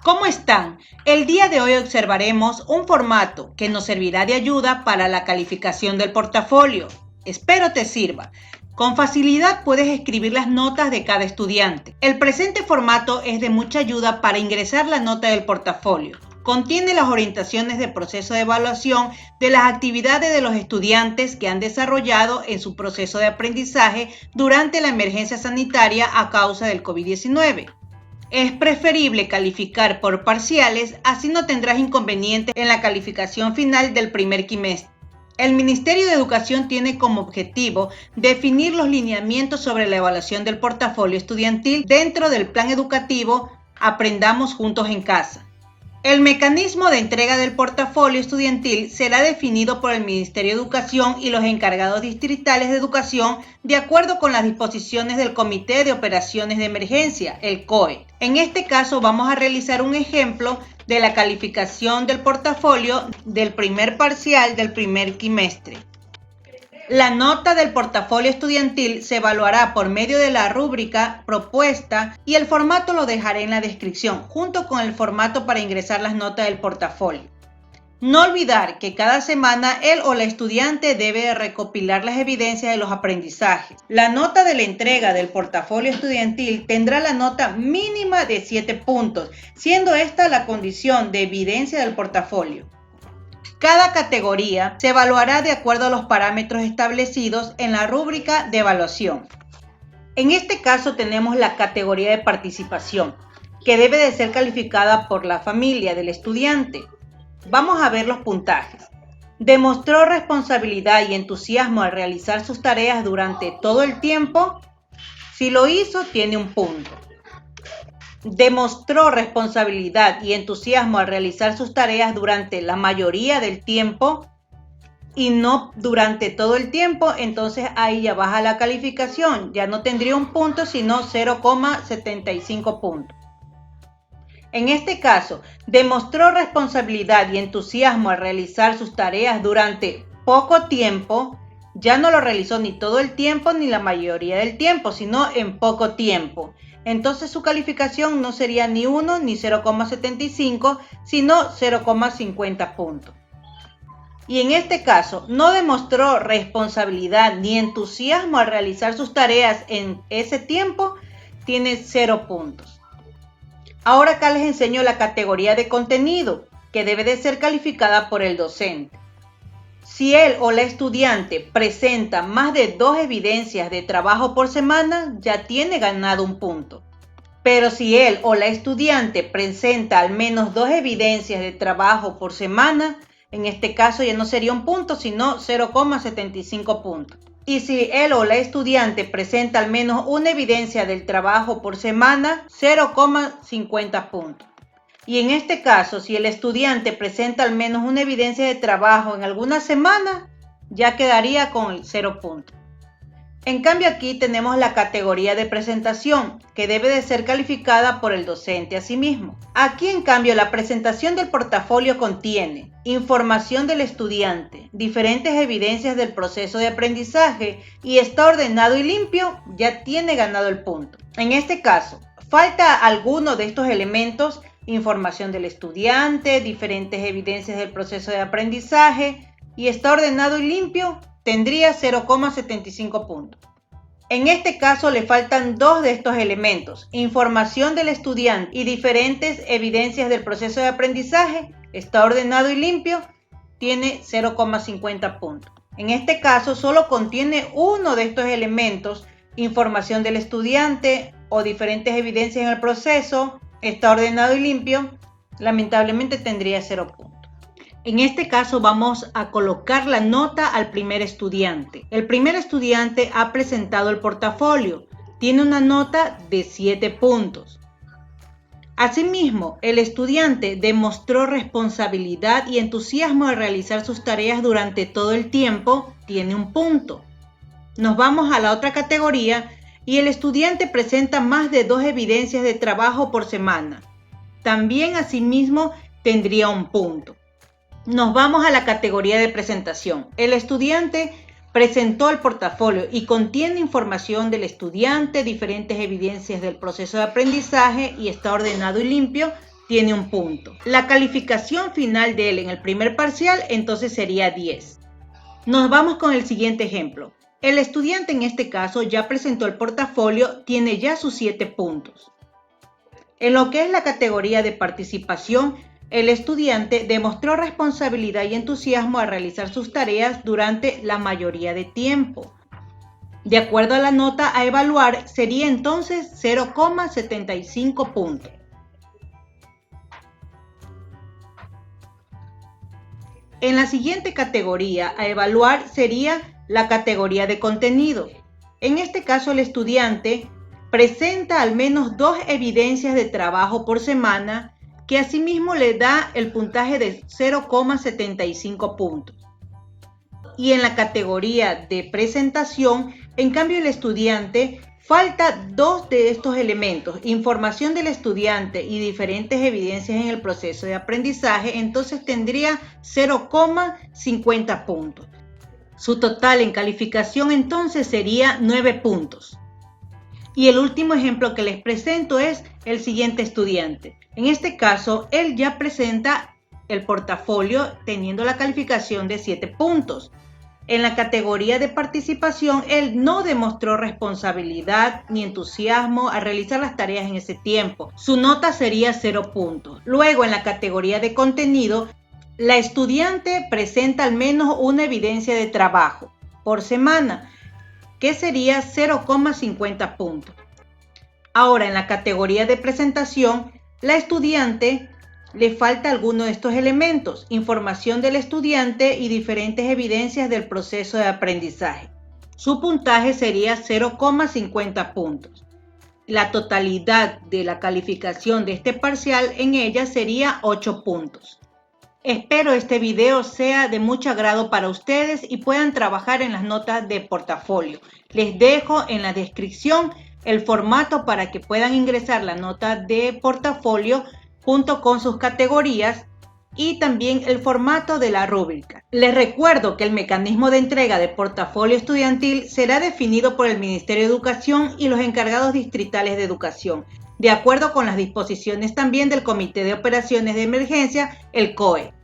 ¿Cómo están? El día de hoy observaremos un formato que nos servirá de ayuda para la calificación del portafolio. Espero te sirva. Con facilidad puedes escribir las notas de cada estudiante. El presente formato es de mucha ayuda para ingresar la nota del portafolio. Contiene las orientaciones del proceso de evaluación de las actividades de los estudiantes que han desarrollado en su proceso de aprendizaje durante la emergencia sanitaria a causa del COVID-19. Es preferible calificar por parciales, así no tendrás inconvenientes en la calificación final del primer quimestre. El Ministerio de Educación tiene como objetivo definir los lineamientos sobre la evaluación del portafolio estudiantil dentro del plan educativo Aprendamos Juntos en Casa. El mecanismo de entrega del portafolio estudiantil será definido por el Ministerio de Educación y los encargados distritales de educación de acuerdo con las disposiciones del Comité de Operaciones de Emergencia, el COE. En este caso vamos a realizar un ejemplo de la calificación del portafolio del primer parcial del primer quimestre. La nota del portafolio estudiantil se evaluará por medio de la rúbrica propuesta y el formato lo dejaré en la descripción, junto con el formato para ingresar las notas del portafolio. No olvidar que cada semana él o la estudiante debe recopilar las evidencias de los aprendizajes. La nota de la entrega del portafolio estudiantil tendrá la nota mínima de 7 puntos, siendo esta la condición de evidencia del portafolio. Cada categoría se evaluará de acuerdo a los parámetros establecidos en la rúbrica de evaluación. En este caso tenemos la categoría de participación, que debe de ser calificada por la familia del estudiante. Vamos a ver los puntajes. ¿Demostró responsabilidad y entusiasmo al realizar sus tareas durante todo el tiempo? Si lo hizo, tiene un punto. ¿Demostró responsabilidad y entusiasmo al realizar sus tareas durante la mayoría del tiempo y no durante todo el tiempo? Entonces ahí ya baja la calificación, ya no tendría un punto sino 0,75 puntos. En este caso, demostró responsabilidad y entusiasmo al realizar sus tareas durante poco tiempo, ya no lo realizó ni todo el tiempo ni la mayoría del tiempo, sino en poco tiempo. Entonces su calificación no sería ni 1 ni 0,75, sino 0,50 puntos. Y en este caso, no demostró responsabilidad ni entusiasmo al realizar sus tareas en ese tiempo, tiene 0 puntos. Ahora acá les enseño la categoría de contenido, que debe de ser calificada por el docente. Si él o la estudiante presenta más de 2 evidencias de trabajo por semana, ya tiene ganado un punto. Pero si él o la estudiante presenta al menos 2 evidencias de trabajo por semana, en este caso ya no sería un punto, sino 0,75 puntos. Y si él o la estudiante presenta al menos una evidencia del trabajo por semana, 0,50 puntos. Y en este caso, si el estudiante presenta al menos una evidencia de trabajo en alguna semana, ya quedaría con el 0 puntos. En cambio aquí tenemos la categoría de presentación, que debe de ser calificada por el docente a sí mismo. Aquí en cambio la presentación del portafolio contiene información del estudiante, diferentes evidencias del proceso de aprendizaje y está ordenado y limpio, ya tiene ganado el punto. En este caso, falta alguno de estos elementos: información del estudiante, diferentes evidencias del proceso de aprendizaje y está ordenado y limpio, tendría 0,75 puntos. En este caso le faltan 2 de estos elementos: información del estudiante y diferentes evidencias del proceso de aprendizaje, está ordenado y limpio, tiene 0,50 puntos. En este caso solo contiene uno de estos elementos: información del estudiante o diferentes evidencias en el proceso, está ordenado y limpio, lamentablemente tendría 0 puntos. En este caso vamos a colocar la nota al primer estudiante. El primer estudiante ha presentado el portafolio. Tiene una nota de 7 puntos. Asimismo, el estudiante demostró responsabilidad y entusiasmo al realizar sus tareas durante todo el tiempo. Tiene un punto. Nos vamos a la otra categoría y el estudiante presenta más de 2 evidencias de trabajo por semana. También asimismo tendría un punto. Nos vamos a la categoría de presentación. El estudiante presentó el portafolio y contiene información del estudiante, diferentes evidencias del proceso de aprendizaje y está ordenado y limpio, tiene un punto. La calificación final de él en el primer parcial entonces sería 10. Nos vamos con el siguiente ejemplo. El estudiante en este caso ya presentó el portafolio, tiene ya sus 7 puntos. En lo que es la categoría de participación, el estudiante demostró responsabilidad y entusiasmo al realizar sus tareas durante la mayoría de tiempo. De acuerdo a la nota a evaluar, sería entonces 0,75 puntos. En la siguiente categoría a evaluar sería la categoría de contenido. En este caso, el estudiante presenta al menos 2 evidencias de trabajo por semana, que asimismo le da el puntaje de 0,75 puntos. Y en la categoría de presentación, en cambio, el estudiante falta 2 de estos elementos: información del estudiante y diferentes evidencias en el proceso de aprendizaje, entonces tendría 0,50 puntos. Su total en calificación entonces sería 9 puntos. Y el último ejemplo que les presento es el siguiente estudiante. En este caso, él ya presenta el portafolio teniendo la calificación de 7 puntos. En la categoría de participación, él no demostró responsabilidad ni entusiasmo al realizar las tareas en ese tiempo. Su nota sería 0 puntos. Luego, en la categoría de contenido, la estudiante presenta al menos una evidencia de trabajo por semana, que sería 0,50 puntos. Ahora, en la categoría de presentación, la estudiante le falta alguno de estos elementos: información del estudiante y diferentes evidencias del proceso de aprendizaje. Su puntaje sería 0,50 puntos. La totalidad de la calificación de este parcial en ella sería 8 puntos. Espero este video sea de mucho agrado para ustedes y puedan trabajar en las notas de portafolio. Les dejo en la descripción el formato para que puedan ingresar la nota de portafolio junto con sus categorías y también el formato de la rúbrica. Les recuerdo que el mecanismo de entrega de portafolio estudiantil será definido por el Ministerio de Educación y los encargados distritales de educación, de acuerdo con las disposiciones también del Comité de Operaciones de Emergencia, el COE.